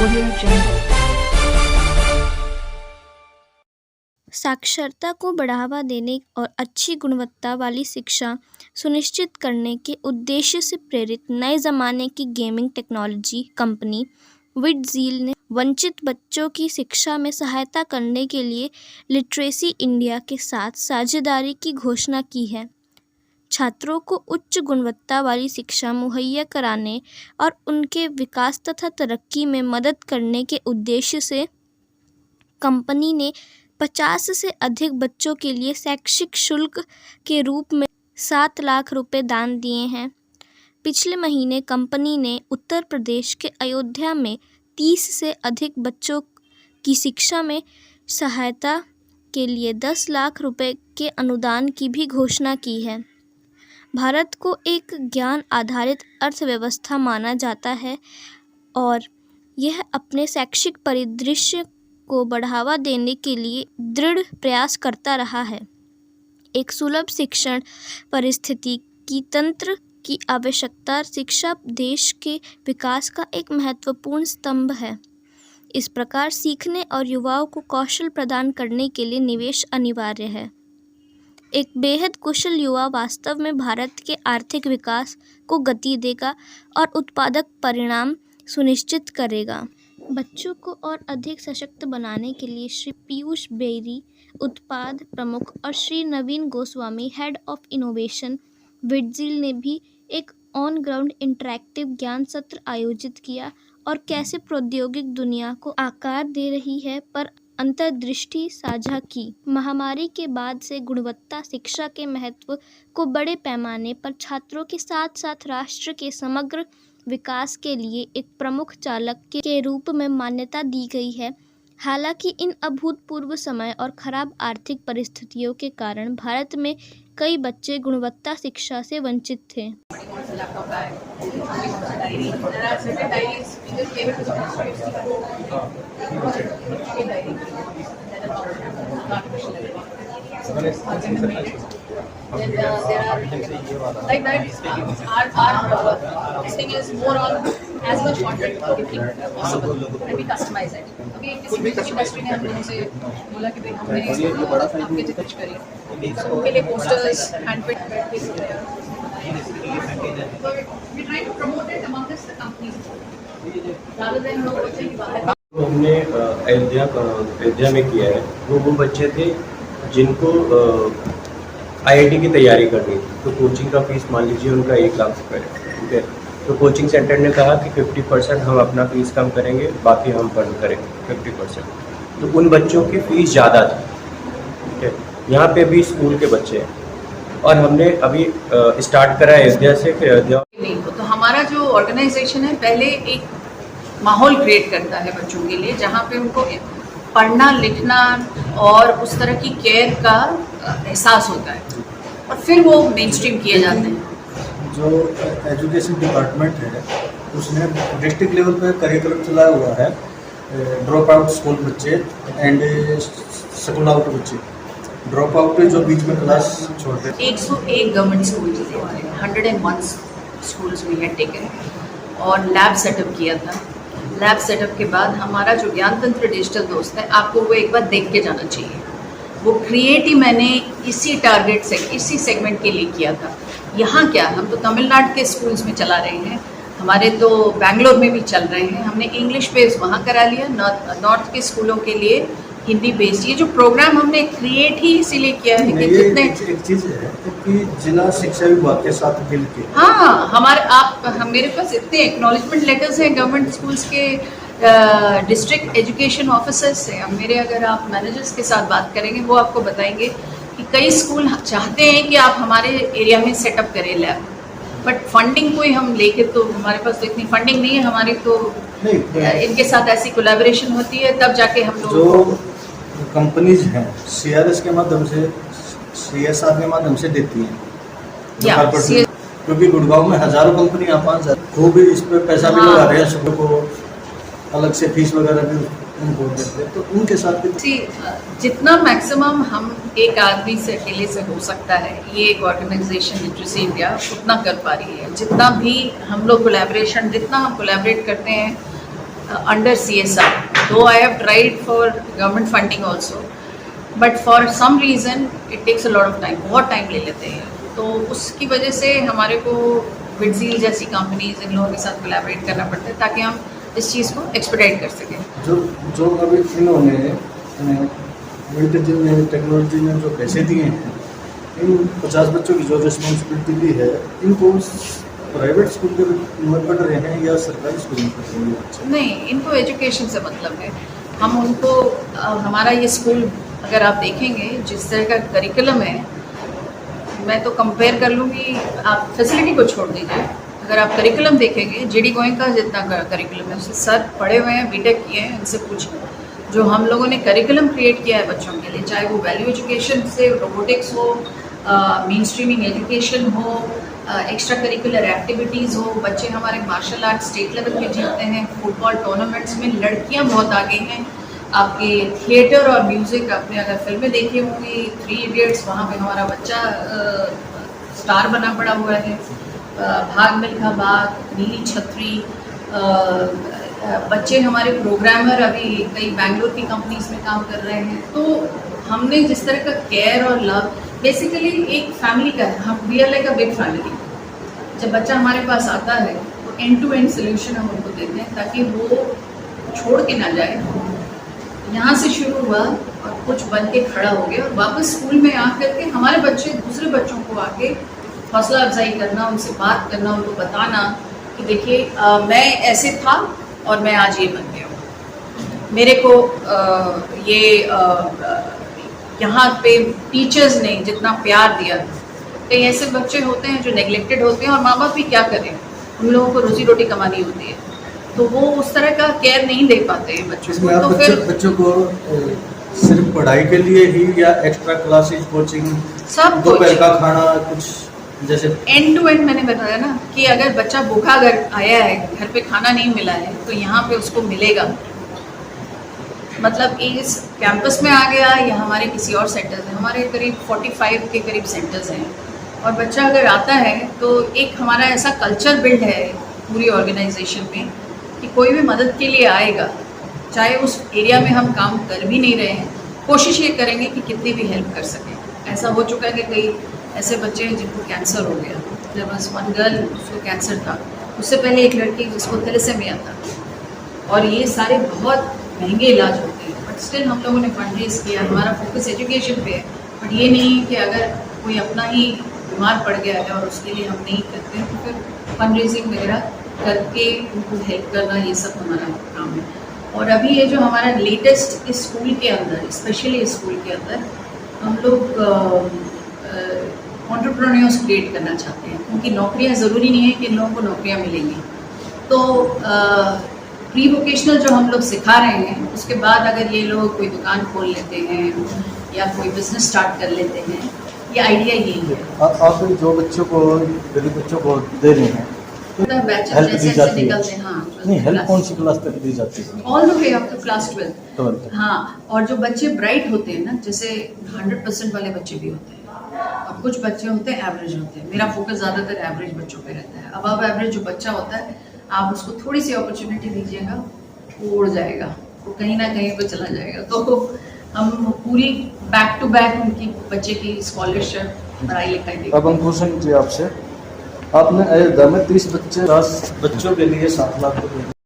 Audio Jungle। साक्षरता को बढ़ावा देने और अच्छी गुणवत्ता वाली शिक्षा सुनिश्चित करने के उद्देश्य से प्रेरित नए ज़माने की गेमिंग टेक्नोलॉजी कंपनी विडज़ील ने वंचित बच्चों की शिक्षा में सहायता करने के लिए लिटरेसी इंडिया के साथ साझेदारी की घोषणा की है। छात्रों को उच्च गुणवत्ता वाली शिक्षा मुहैया कराने और उनके विकास तथा तरक्की में मदद करने के उद्देश्य से कंपनी ने 50 से अधिक बच्चों के लिए शैक्षिक शुल्क के रूप में 7 लाख रुपए दान दिए हैं। पिछले महीने कंपनी ने उत्तर प्रदेश के अयोध्या में 30 से अधिक बच्चों की शिक्षा में सहायता के लिए 10 लाख रुपए के अनुदान की भी घोषणा की है। भारत को एक ज्ञान आधारित अर्थव्यवस्था माना जाता है और यह अपने शैक्षिक परिदृश्य को बढ़ावा देने के लिए दृढ़ प्रयास करता रहा है। एक सुलभ शिक्षण परिस्थितिकी तंत्र की आवश्यकता शिक्षा देश के विकास का एक महत्वपूर्ण स्तंभ है। इस प्रकार सीखने और युवाओं को कौशल प्रदान करने के लिए निवेश अनिवार्य है। एक बेहद कुशल युवा वास्तव में भारत के आर्थिक विकास को गति देगा और उत्पादक परिणाम सुनिश्चित करेगा। बच्चों को और अधिक सशक्त बनाने के लिए श्री पीयूष बेरी, उत्पाद प्रमुख, और श्री नवीन गोस्वामी, हेड ऑफ इनोवेशन, विडज़ील ने भी एक ऑन ग्राउंड इंटरैक्टिव ज्ञान सत्र आयोजित किया और कैसे प्रौद्योगिक दुनिया को आकार दे रही है पर अंतर्दृष्टि साझा की। महामारी के बाद से गुणवत्ता शिक्षा के महत्व को बड़े पैमाने पर छात्रों के साथ साथ राष्ट्र के समग्र विकास के लिए एक प्रमुख चालक के रूप में मान्यता दी गई है। हालांकि इन अभूतपूर्व समय और खराब आर्थिक परिस्थितियों के कारण भारत में कई बच्चे गुणवत्ता शिक्षा से वंचित थे। Then there are like that. Our this thing is more on as much content possible and we customize it. अभी किसी म्यूजिक इंडस्ट्री ने हम लोगों से बोला कि भाई हमने आपके जितने कुछ करिए, उनके लिए posters, handpick we try to promote it among the companies rather than लोग बोलते हैं कि बाहर। हमने अयोध्या में किया है। वो बच्चे थे जिनको आईआईटी की तैयारी करनी थी, तो कोचिंग का फीस मान लीजिए उनका 1 लाख रुपये है, ठीक है। तो कोचिंग सेंटर ने कहा कि 50% हम अपना फीस कम करेंगे, बाकी हम फंड करेंगे 50%। तो उन बच्चों की फ़ीस ज़्यादा थी, ठीक है। यहाँ पे भी स्कूल के बच्चे हैं और हमने अभी स्टार्ट करा है अयोध्या से। अयोध्या नहीं तो हमारा जो ऑर्गेनाइजेशन है पहले एक माहौल क्रिएट करता है बच्चों के लिए, जहाँ पे उनको पढ़ना लिखना और उस तरह की केयर का एहसास होता है और फिर वो मेन स्ट्रीम किए जाते हैं। जो एजुकेशन डिपार्टमेंट है उसने डिस्ट्रिक्ट लेवल पे करिकुलम चलाया हुआ है, ड्रॉप आउट स्कूल बच्चे एंड स्कूल आउट बच्चे। ड्रॉप आउट जो बीच में क्लास छोड़ते हैं। 101 गवर्नमेंट स्कूल थे, 101 स्कूल्स वी हैड टेकन और लैब सेटअप किया था। लैब सेटअप के बाद हमारा जो ज्ञान तंत्र डिजिटल दोस्त है, आपको वो एक बार देख के जाना चाहिए। वो क्रिएट ही मैंने इसी टारगेट से इसी सेगमेंट के लिए किया था। यहाँ क्या, हम तो तमिलनाडु के स्कूल्स में चला रहे हैं, हमारे तो बेंगलोर में भी चल रहे हैं। हमने इंग्लिश बेस वहाँ करा लिया, नॉर्थ के स्कूलों के लिए हिंदी बेस्ड। ये जो प्रोग्राम हमने क्रिएट ही इसीलिए किया है कि जितने एक चीज़ है कि जिला शिक्षा विभाग के साथ मिल के, हाँ हमारे मेरे पास इतने एक्नॉलेजमेंट लेटर्स हैं गवर्नमेंट स्कूल्स के डिस्ट्रिक्ट एजुकेशन ऑफिसर्स से। अब मेरे अगर आप मैनेजर्स के साथ बात करेंगे वो आपको बताएंगे कि कई स्कूल चाहते हैं कि आप हमारे एरिया में सेटअप करें लैब, बट फंडिंग कोई हम लेके तो हमारे पास तो इतनी फंडिंग नहीं है हमारी, तो इनके साथ ऐसी कोलैबोरेशन होती है तब जाके हम लोग जो कंपनीज हैं सीआरएस के माध्यम से, सीएसआर के माध्यम से देती हैं, क्योंकि गुड़गांव में हजारों कंपनियां 5,000 वो भी इस पे पैसा भी लगा रहे हैं, सबको अलग से फीस वगैरह भी उनको देते हैं, तो उनके साथ जितना मैक्सिमम हम एक आदमी से अकेले से हो सकता है, ये एक ऑर्गेनाइजेशन लिटरेसी इंडिया उतना कर पा रही है। जितना भी हम लोग कोलैबोरेशन, जितना हम कोलैबोरेट करते हैं under CSR. Though I have tried for government funding also, but for some reason it takes a lot of time. बहुत टाइम ले लेते हैं, तो उसकी वजह से हमारे को विडजील जैसी कंपनीज इन लोगों के साथ कोलैबोरेट करना पड़ता है ताकि हम इस चीज़ को एक्सपेडाइट कर सकें। जो अभी इन्होंने विडजील ने टेक्नोलॉजी ने जो पैसे दिए हैं, इन 50 बच्चों की जो रिस्पॉन्सिबिलिटी दी है, इनको प्राइवेट स्कूल के में पढ़ रहे हैं या सरकारी स्कूल में पढ़ रहे हैं? नहीं, इनको एजुकेशन से मतलब है। हम उनको हमारा ये स्कूल अगर आप देखेंगे जिस तरह का करिकुलम है, मैं तो कंपेयर कर लूँगी, आप फैसिलिटी को छोड़ दीजिए, अगर आप करिकुलम देखेंगे जेडी गोयनका जितना करिकुलम है, सर पढ़े हुए हैं, बीटेक किए हैं, इनसे पूछें जो हम लोगों ने करिकुलम क्रिएट किया है बच्चों के लिए, चाहे वो वैल्यू एजुकेशन से रोबोटिक्स हो, मेन स्ट्रीमिंग एजुकेशन हो, एक्स्ट्रा करिकुलर एक्टिविटीज़ हो, बच्चे हमारे मार्शल आर्ट स्टेट लेवल पे जीतते हैं, फुटबॉल टूर्नामेंट्स में लड़कियां बहुत आगे हैं, आपके थिएटर और म्यूज़िक, आपने अगर फिल्में देखी होंगी 3 इडियट्स, वहाँ पे हमारा बच्चा स्टार बना पड़ा हुआ है, भाग मिल्खा भाग, नीली छतरी, बच्चे हमारे प्रोग्रामर अभी कई बैंगलोर की कंपनीज में काम कर रहे हैं। तो हमने जिस तरह का केयर और लव बेसिकली एक फैमिली का है, हम we are like a big family. जब बच्चा हमारे पास आता है तो एंड टू एंड सोल्यूशन हम उनको देते हैं ताकि वो छोड़ के ना जाए, यहाँ से शुरू हुआ और कुछ बन के खड़ा हो गया और वापस स्कूल में आकर के हमारे बच्चे दूसरे बच्चों को आके हौसला अफजाई करना, उनसे बात करना, उनको बताना कि देखिए मैं ऐसे था और मैं आज ये बन गया हूँ। मेरे को यहाँ पे टीचर्स ने जितना प्यार दिया, कई ऐसे बच्चे होते हैं जो नेग्लेक्टेड होते हैं और माँ बाप भी क्या करें, उन लोगों को रोजी रोटी कमानी होती है, तो वो उस तरह का केयर नहीं दे पाते हैं बच्चों को। तो फिर बच्चों को सिर्फ पढ़ाई के लिए ही या एक्स्ट्रा क्लासेस, कोचिंग, सब दोपहर का खाना, कुछ जैसे एंड टू एंड मैंने बताया ना कि अगर बच्चा भूखा अगर आया है, घर पे खाना नहीं मिला है, तो यहाँ पे उसको मिलेगा। मतलब इस कैंपस में आ गया या हमारे किसी और सेंटर्स हैं, हमारे करीब 45 के करीब सेंटर्स हैं, और बच्चा अगर आता है तो एक हमारा ऐसा कल्चर बिल्ड है पूरी ऑर्गेनाइजेशन में कि कोई भी मदद के लिए आएगा, चाहे उस एरिया में हम काम कर भी नहीं रहे हैं, कोशिश ये करेंगे कि कितनी भी हेल्प कर सकें। ऐसा हो चुका है कि कई ऐसे बच्चे हैं जिनको कैंसर हो गया, जब बस वन गर्ल उसको कैंसर था, उससे पहले एक लड़की जिसको थैलेसेमिया था, और ये सारे बहुत महंगे इलाज होते हैं, बट स्टिल हम लोगों ने फंड रेज किया। हमारा फोकस एजुकेशन पे है, बट ये नहीं कि अगर कोई अपना ही बीमार पड़ गया है और उसके लिए हम नहीं करते हैं तो फिर फंड रेजिंग वगैरह करके उनको हेल्प करना, ये सब हमारा काम है। और अभी ये जो हमारा लेटेस्ट इस स्कूल के अंदर, स्पेशली इस स्कूल के अंदर हम लोग एंटरप्रेन्योर्स क्रिएट करना चाहते हैं, क्योंकि नौकरियां ज़रूरी नहीं है कि इन लोगों को नौकरियां मिलेंगी। तो प्री वोकेशनल जो हम लोग सिखा रहे हैं, उसके बाद अगर ये लोग कोई दुकान खोल लेते हैं या कोई बिजनेस स्टार्ट कर लेते हैं, ये आइडिया यही है। आप जो बच्चों को, गरीब बच्चों को दे रहे हैं, हेल्प दी जाती है? हाँ, नहीं, हेल्प कौन सी क्लास तक दी जाती है? All the way up to class 12। 12। हाँ, और जो बच्चे ब्राइट होते हैं ना, जैसे 100% वाले बच्चे भी होते हैं और कुछ बच्चे होते हैं एवरेज होते हैं। मेरा फोकस ज़्यादातर एवरेज बच्चों पे रहता है। अबव एवरेज जो बच्चा होता है, आप उसको थोड़ी सी अपॉर्चुनिटी दीजिएगा, वो उड़ जाएगा, वो कहीं ना कहीं पे चला जाएगा। तो हम पूरी बैक टू बैक उनकी बच्चे की स्कॉलरशिप, पढ़ाई लिखाई। अब हम क्वेश्चन जी आपसे, आपने अयोध्या में 30 बच्चों के लिए 7 लाख रुपए